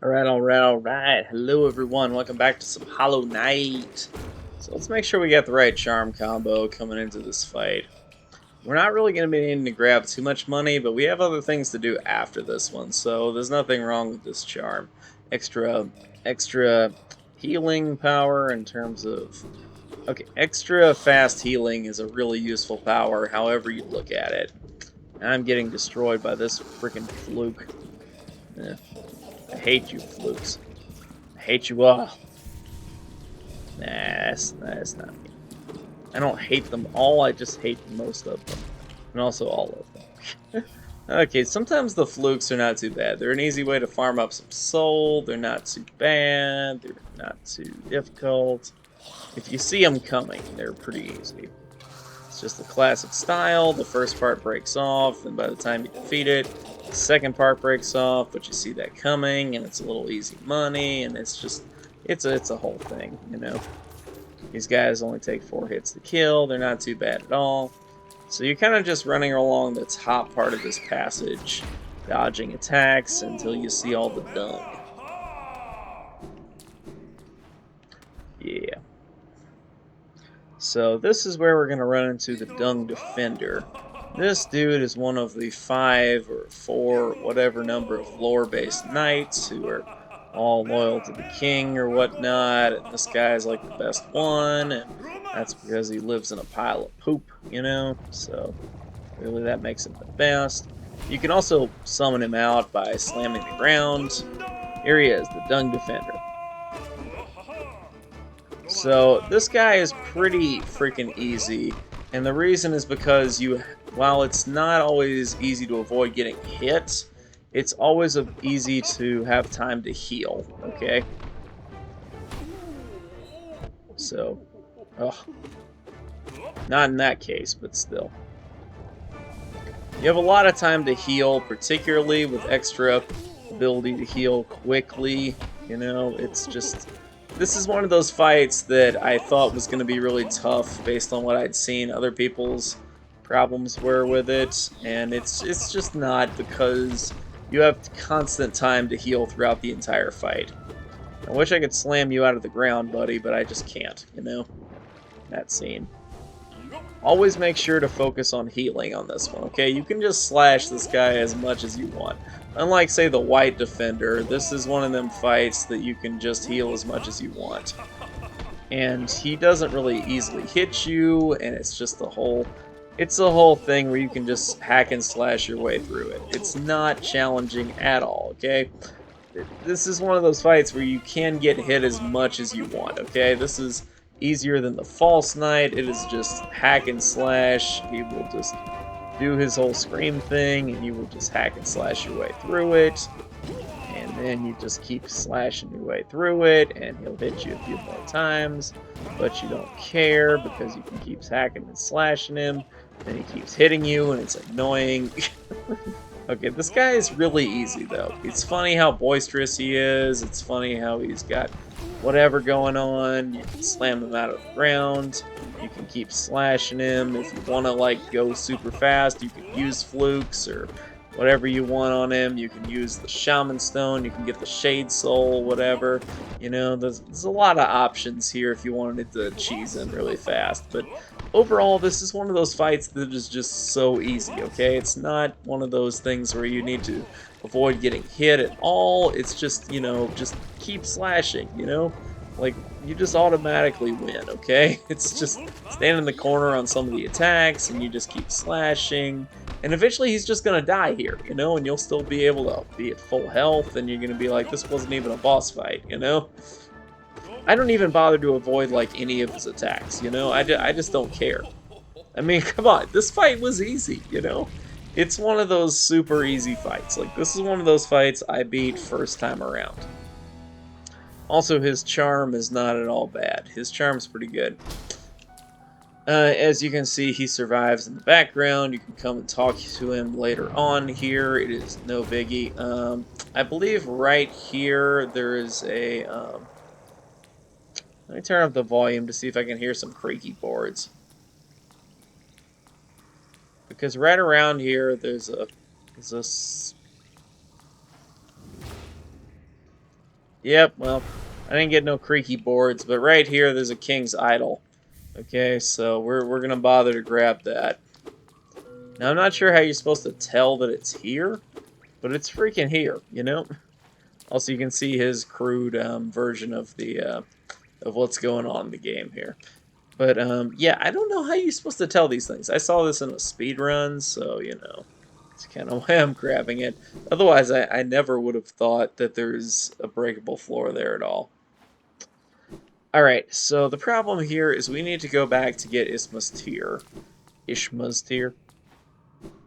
Alright. Hello everyone, welcome back to some Hollow Knight. So let's make sure we got the right charm combo coming into this fight. We're not really going to be needing to grab too much money, but we have other things to do after this one, so there's nothing wrong with this charm. Extra healing power in terms of... Okay, extra fast healing is a really useful power, however you look at it. I'm getting destroyed by this freaking fluke. I hate you, flukes. I hate you all. Nah, that's not me. I don't hate them all, I just hate most of them. And also all of them. Okay, sometimes the flukes are not too bad. They're an easy way to farm up some soul. They're not too bad. They're not too difficult. If you see them coming, they're pretty easy. It's just the classic style. The first part breaks off, and by the time you defeat it, the second part breaks off, but you see that coming, and it's a little easy money, and it's just, it's a whole thing, you know. These guys only take 4 hits to kill. They're not too bad at all. So you're kind of just running along the top part of this passage, dodging attacks until you see all the dung. Yeah. So this is where we're going to run into the Dung Defender. This dude is one of the 5 or 4, whatever number of lore-based knights who are all loyal to the king or whatnot, and this guy is like the best one, and that's because he lives in a pile of poop, you know, so really that makes him the best. You can also summon him out by slamming the ground. Here he is, the Dung Defender. So this guy is pretty freaking easy, and the reason is because while it's not always easy to avoid getting hit, it's always easy to have time to heal, okay? So, ugh. Not in that case, but still. You have a lot of time to heal, particularly with extra ability to heal quickly, you know, it's just... This is one of those fights that I thought was going to be really tough based on what I'd seen other people's problems were with it, and it's just not, because you have constant time to heal throughout the entire fight. I wish I could slam you out of the ground, buddy, but I just can't, you know? That scene. Always make sure to focus on healing on this one, okay? You can just slash this guy as much as you want. Unlike, say, the White Defender, this is one of them fights that you can just heal as much as you want. And he doesn't really easily hit you, and it's just a whole thing where you can just hack and slash your way through it. It's not challenging at all, okay? This is one of those fights where you can get hit as much as you want, okay? This is easier than the False Knight. It is just hack and slash. He will just do his whole scream thing, and you will just hack and slash your way through it. And then you just keep slashing your way through it, and he'll hit you a few more times, but you don't care because you can keep hacking and slashing him, and he keeps hitting you, and it's annoying. Okay, this guy is really easy, though. It's funny how boisterous he is. It's funny how he's got whatever going on. You can slam him out of the ground. You can keep slashing him. If you want to, like, go super fast, you can use flukes or whatever you want on him. You can use the Shaman Stone. You can get the Shade Soul, whatever. You know, there's a lot of options here if you wanted to cheese him really fast. But overall, this is one of those fights that is just so easy, okay? It's not one of those things where you need to avoid getting hit at all. It's just, you know, just keep slashing, you know? Like, you just automatically win, okay? It's just stand in the corner on some of the attacks, and you just keep slashing. And eventually he's just gonna die here, you know? And you'll still be able to be at full health, and you're gonna be like, this wasn't even a boss fight, you know? I don't even bother to avoid, like, any of his attacks, you know? I just don't care. I mean, come on, this fight was easy, you know? It's one of those super easy fights. Like, this is one of those fights I beat first time around. Also, his charm is not at all bad. His charm's pretty good. As you can see, he survives in the background. You can come and talk to him later on here. It is no biggie. I believe right here there is a... let me turn up the volume to see if I can hear some creaky boards. Because right around here, there's a Yep, well, I didn't get no creaky boards, but right here there's a king's idol. Okay, so we're gonna bother to grab that. Now I'm not sure how you're supposed to tell that it's here, but it's freaking here, you know? Also, you can see his crude version of the of what's going on in the game here. But yeah, I don't know how you're supposed to tell these things. I saw this in a speed run, so you know, it's kind of why I'm grabbing it. Otherwise, I never would have thought that there's a breakable floor there at all. Alright, so the problem here is we need to go back to get Isma's Tear. Ishma's Tear?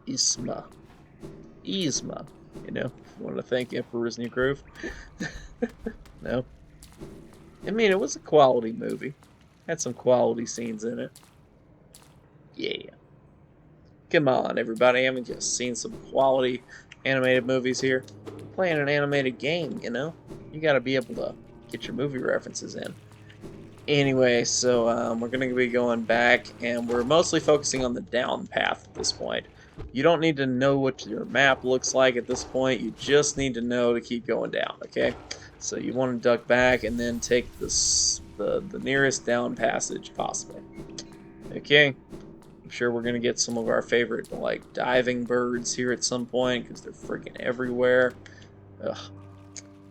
Isma. Isma. You know, if you want to thank Emperor's New Groove. No. I mean, it was a quality movie. Had some quality scenes in it. Yeah. Come on, everybody. I haven't just seen some quality animated movies here. Playing an animated game, you know? You gotta be able to get your movie references in. Anyway, so we're going to be going back, and we're mostly focusing on the down path at this point. You don't need to know what your map looks like at this point. You just need to know to keep going down, okay? So you want to duck back and then take the nearest down passage possible. Okay? I'm sure we're going to get some of our favorite, like, diving birds here at some point, because they're freaking everywhere. Ugh.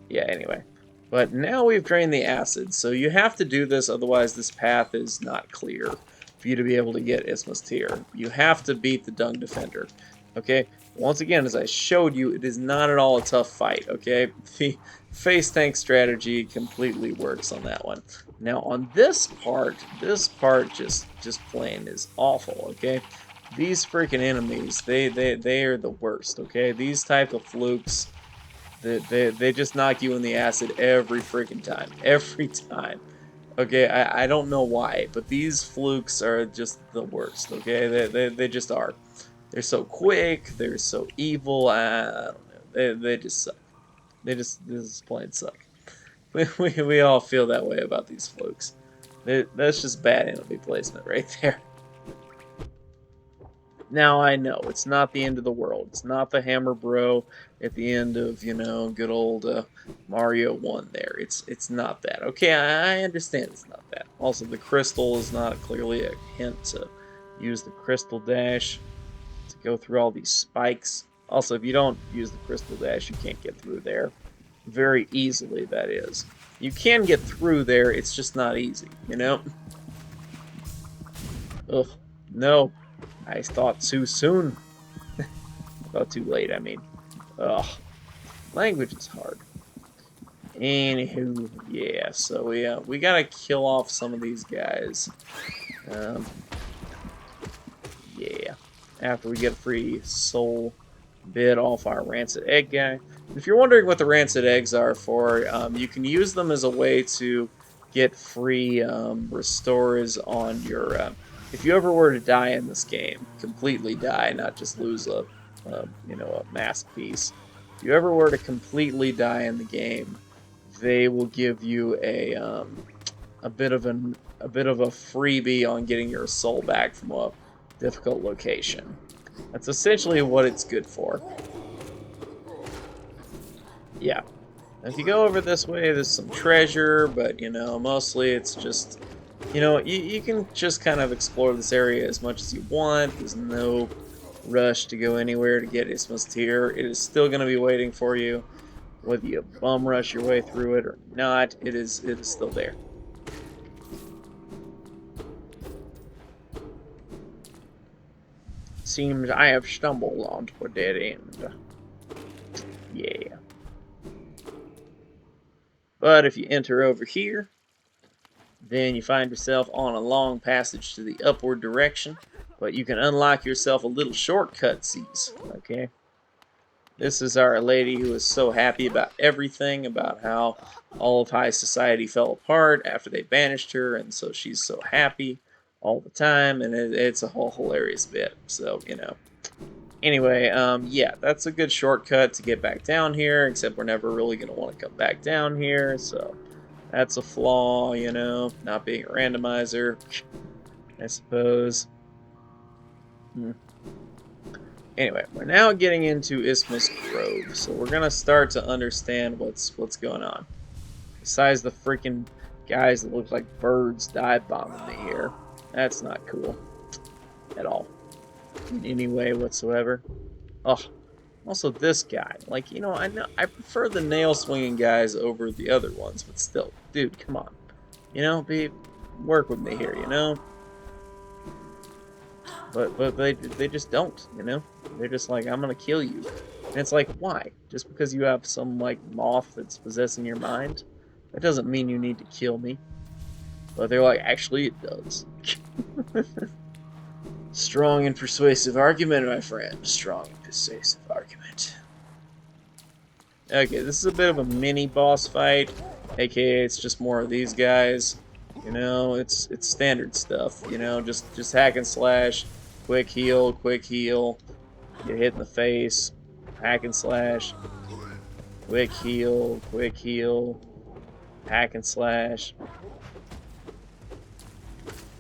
Yeah, anyway. But now we've drained the acid, so you have to do this, otherwise this path is not clear for you to be able to get Isma's Tear. You have to beat the Dung Defender, okay? Once again, as I showed you, it is not at all a tough fight, okay? The face tank strategy completely works on that one. Now on this part just plain is awful, okay? These freaking enemies, they are the worst, okay? These type of flukes, they just knock you in the acid every freaking time. Every time. Okay, I don't know why, but these flukes are just the worst, okay? They just are. They're so quick, they're so evil, I don't know. They just suck. This is plain suck. We all feel that way about these flukes. That's just bad enemy placement right there. Now I know it's not the end of the world. It's not the Hammer Bro at the end of, you know, good old Mario 1 there. It's not that. Okay, I understand it's not that. Also, the crystal is not clearly a hint to use the crystal dash to go through all these spikes. Also, if you don't use the crystal dash, you can't get through there. Very easily, that is. You can get through there, it's just not easy, you know? Ugh, no. I thought too soon. I thought too late, I mean. Ugh. Language is hard. Anywho, yeah, so we gotta kill off some of these guys. Yeah. After we get a free soul bit off our rancid egg guy. If you're wondering what the rancid eggs are for, you can use them as a way to get free restores on your... if you ever were to die in this game, completely die, not just lose a you know, a mask piece. If you ever were to completely die in the game, they will give you a bit of a freebie on getting your soul back from a difficult location. That's essentially what it's good for. Yeah. If you go over this way, there's some treasure, but, you know, mostly it's just, you know, you can just kind of explore this area as much as you want. There's no rush to go anywhere to get Isma's Tear. It is still going to be waiting for you. Whether you bum rush your way through it or not, it is still there. Seems I have stumbled onto a dead end. Yeah. But if you enter over here, then you find yourself on a long passage to the upward direction. But you can unlock yourself a little shortcut, okay? This is our lady who is so happy about everything, about how all of high society fell apart after they banished her, and so she's so happy all the time, and it's a whole hilarious bit, so, you know. Anyway, yeah, that's a good shortcut to get back down here, except we're never really going to want to come back down here, so that's a flaw, you know, not being a randomizer, I suppose. Anyway, we're now getting into Isma's Grove, so we're going to start to understand what's going on. Besides the freaking guys that look like birds dive bombing me here. That's not cool. At all. In any way whatsoever. Oh. Also this guy. Like, you know I prefer the nail swinging guys over the other ones, but still. Dude, come on. You know, work with me here, you know? But they just don't, you know? They're just like, I'm gonna kill you. And it's like, why? Just because you have some, like, moth that's possessing your mind? That doesn't mean you need to kill me. But they're like, actually it does. Strong and persuasive argument, my friend. Strong and persuasive argument. Okay, this is a bit of a mini boss fight. AKA, it's just more of these guys. You know, it's standard stuff. You know, just hack and slash, quick heal, get hit in the face, hack and slash, quick heal, hack and slash.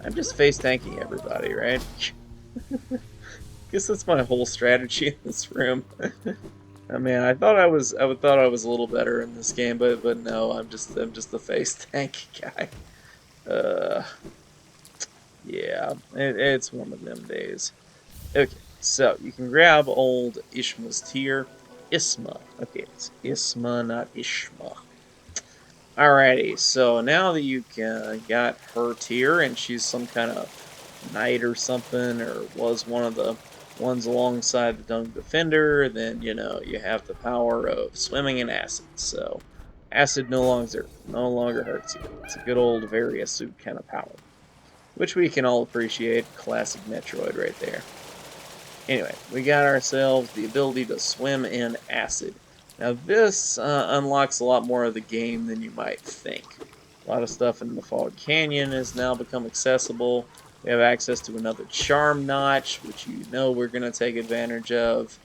I'm just face tanking everybody, right? Guess that's my whole strategy in this room. I mean, I thought I was a little better in this game, but no, I'm just the face tank guy. Yeah, it's one of them days. Okay, so you can grab old Ishma's tear. Isma. Okay, it's Isma, not Ishma. Alrighty, so now that you got her tear, and she's some kind of knight or something, or was one of the ones alongside the Dung Defender, then, you know, you have the power of swimming in acid. So, acid no longer hurts you. It's a good old Varia suit kind of power. Which we can all appreciate. Classic Metroid right there. Anyway, we got ourselves the ability to swim in acid. Now this unlocks a lot more of the game than you might think. A lot of stuff in the Fog Canyon has now become accessible. We have access to another charm notch, which you know we're going to take advantage of.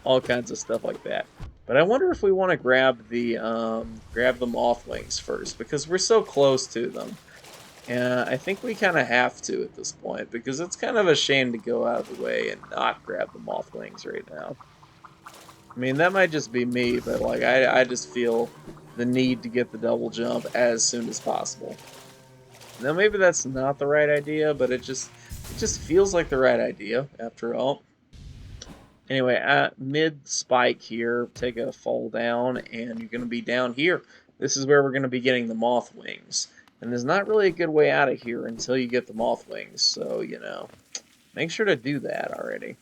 All kinds of stuff like that. But I wonder if we want to grab the moth wings first, because we're so close to them. And I think we kind of have to at this point, because it's kind of a shame to go out of the way and not grab the moth wings right now. I mean, that might just be me, but like I just feel the need to get the double jump as soon as possible. Now maybe that's not the right idea, but it just feels like the right idea after all. Anyway, at mid spike here, take a fall down, and you're going to be down here. This is where we're going to be getting the moth wings. And there's not really a good way out of here until you get the moth wings, so, you know, make sure to do that already.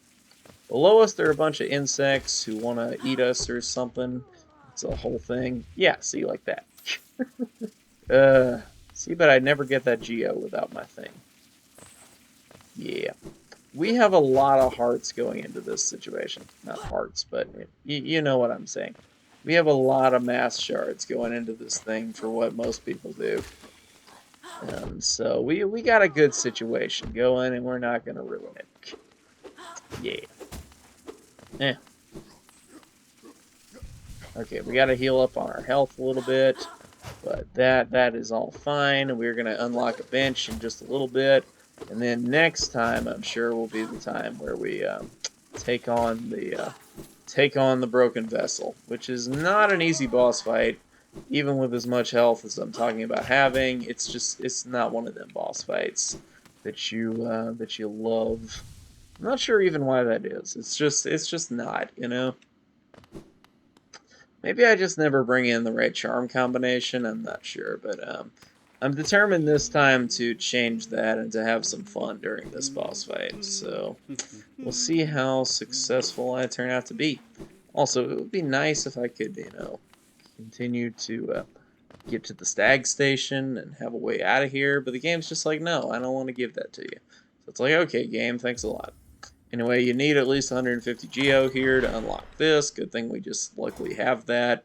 Below us, there are a bunch of insects who want to eat us or something. It's a whole thing. Yeah, see, like that. See, but I'd never get that Geo without my thing. Yeah. We have a lot of hearts going into this situation. Not hearts, but you know what I'm saying. We have a lot of mass shards going into this thing for what most people do. So we got a good situation going, and we're not going to ruin it. Yeah. Okay, we got to heal up on our health a little bit, but that is all fine. We're going to unlock a bench in just a little bit, and then next time I'm sure will be the time where we take on the broken vessel, which is not an easy boss fight. Even with as much health as I'm talking about having, it's not one of them boss fights that you love. I'm not sure even why that is. It's just not, you know. Maybe I just never bring in the right charm combination. I'm not sure, but I'm determined this time to change that and to have some fun during this boss fight. So we'll see how successful I turn out to be. Also, it would be nice if I could, you know, continue to get to the stag station and have a way out of here, but the game's just like, no, I don't want to give that to you. So it's like, okay, game, thanks a lot. Anyway, you need at least 150 Geo here to unlock this. Good thing we just luckily have that.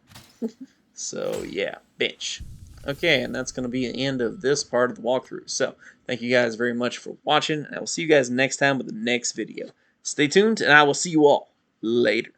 So, yeah, bench. Okay, and that's going to be the end of this part of the walkthrough. So, thank you guys very much for watching, and I will see you guys next time with the next video. Stay tuned, and I will see you all later.